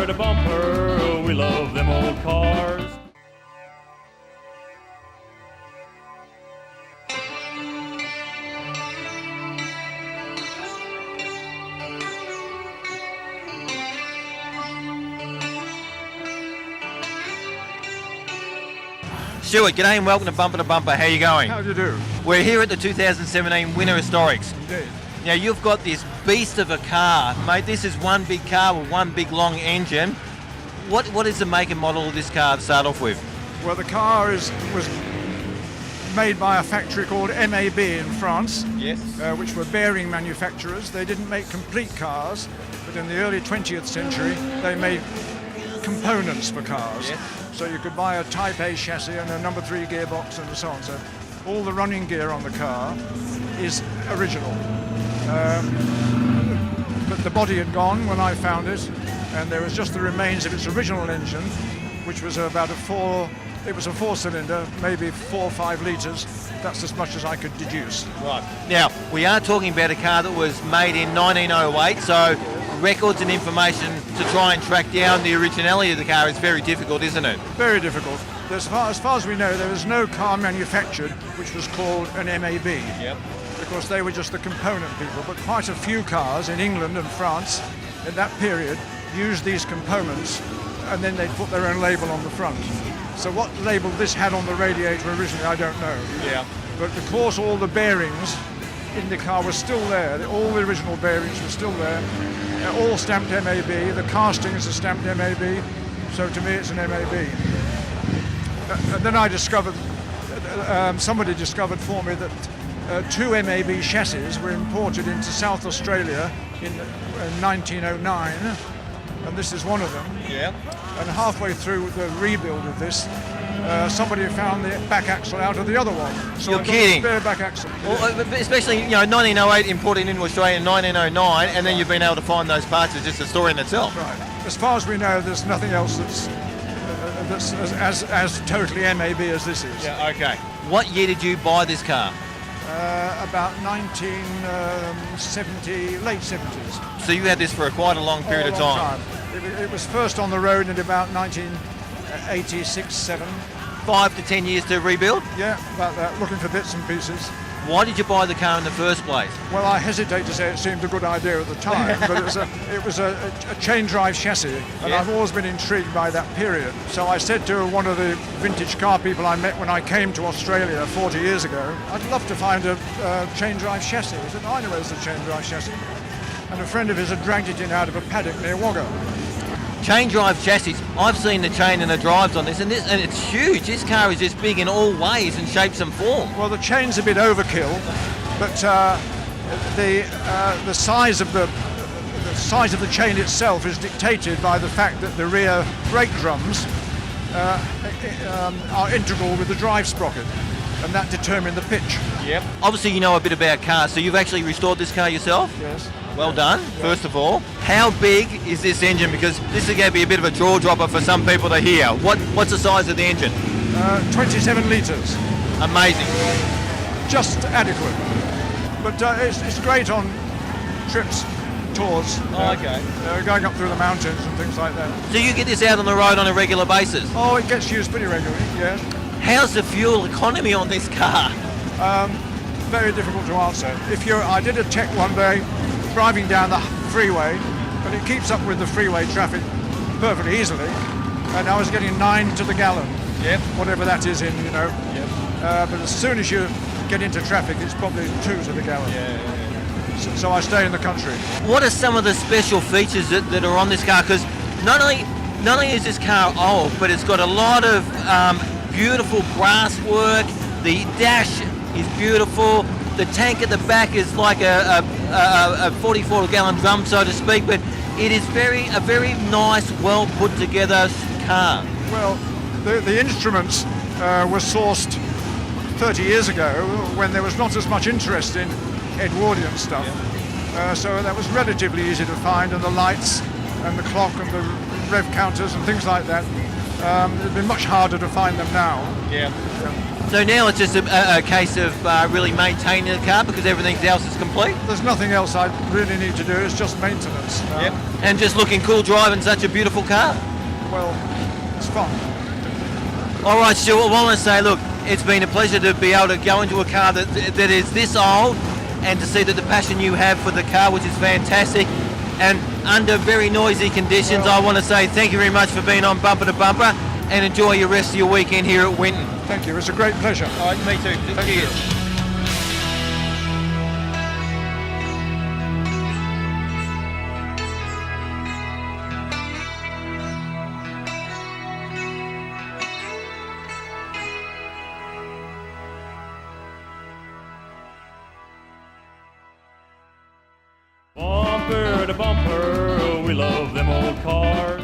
to bumper, we love them old cars. Stuart, g'day and welcome to Bumper. How you going? How do you do? We're here at the 2017 Winter Historics. Indeed. Now you've got this beast of a car, mate. This is one big car with one big long engine. What is the make and model of this car to start off with? Well, the car was made by a factory called MAB in France, Yes. which were bearing manufacturers. They didn't make complete cars, but in the early 20th century, they made components for cars. Yes. So you could buy a Type A chassis and a number 3 gearbox and so on. So all the running gear on the car is original. But the body had gone when I found it, and there was just the remains of its original engine, which was about it was a 4-cylinder, maybe 4 or 5 litres. That's as much as I could deduce. Right. Now, we are talking about a car that was made in 1908, so records and information to try and track down the originality of the car is very difficult, isn't it? Very difficult. As far as we know, there was no car manufactured which was called an MAB. Yep. Because they were just the component people, but quite a few cars in England and France in that period used these components, and then they'd put their own label on the front. So what label this had on the radiator originally, I don't know. Yeah. But of course all the bearings in the car were still there. All the original bearings were still there. They're all stamped MAB. The castings are stamped MAB. So to me it's an MAB. And then I discovered, somebody discovered for me that 2 MAB chassis were imported into South Australia in 1909, and this is one of them. Yeah. And halfway through the rebuild of this, somebody found the back axle out of the other one. So You're I got kidding. a spare back axle. Well, especially, 1908 imported into Australia in 1909, and then you've been able to find those parts. It's just a story in itself. Right. As far as we know, there's nothing else that's as totally MAB as this is. Yeah, okay. What year did you buy this car? About 1970, late 70s. So you had this for quite a long period of time. It was first on the road in about 1986, 7. 5 to 10 years to rebuild? Yeah, about that, looking for bits and pieces. Why did you buy the car in the first place? Well, I hesitate to say it seemed a good idea at the time, but it was a chain drive chassis, and Yeah. I've always been intrigued by that period. So I said to one of the vintage car people I met when I came to Australia 40 years ago, I'd love to find a chain drive chassis. He said, I know where's the chain drive chassis. And a friend of his had dragged it in out of a paddock near Wagga. Chain drive chassis. I've seen the chain and the drives on this, and it's huge. This car is just big in all ways and shapes and form. Well, the chain's a bit overkill, but the size of the chain itself is dictated by the fact that the rear brake drums are integral with the drive sprocket, and that determine the pitch. Yep. Obviously, you know a bit about cars, so you've actually restored this car yourself? Yes. Well done, first of all. How big is this engine? Because this is going to be a bit of a jaw dropper for some people to hear. What's the size of the engine? 27 litres. Amazing. Just adequate. But it's great on trips, tours. Okay. Going up through the mountains and things like that. So you get this out on the road on a regular basis? Oh, it gets used pretty regularly, yes. How's the fuel economy on this car? Very difficult to answer. I did a check one day, driving down the freeway, and it keeps up with the freeway traffic perfectly easily, and I was getting 9 to the gallon. Yep. Whatever that is in, Yep. but as soon as you get into traffic, it's probably 2 to the gallon. Yeah. So I stay in the country. What are some of the special features that are on this car? Because not only is this car old, but it's got a lot of beautiful brass work. The dash is beautiful. The tank at the back is like a 44-gallon drum, so to speak, but it is a very nice, well put together car. Well, the instruments were sourced 30 years ago when there was not as much interest in Edwardian stuff. Yeah. So that was relatively easy to find, and the lights and the clock and the rev counters and things like that. It'd be much harder to find them now. Yeah. So now it's just a case of really maintaining the car because everything else is complete? There's nothing else I really need to do, it's just maintenance. Yep. And just looking cool driving such a beautiful car? Well, it's fun. All right, Stuart, I want to say, look, it's been a pleasure to be able to go into a car that is this old and to see that the passion you have for the car, which is fantastic, and under very noisy conditions. I want to say thank you very much for being on Bumper to Bumper and enjoy your rest of your weekend here at Winton. Thank you, it's a great pleasure. All right, me too. Cheers. Bumper to bumper, we love them old cars.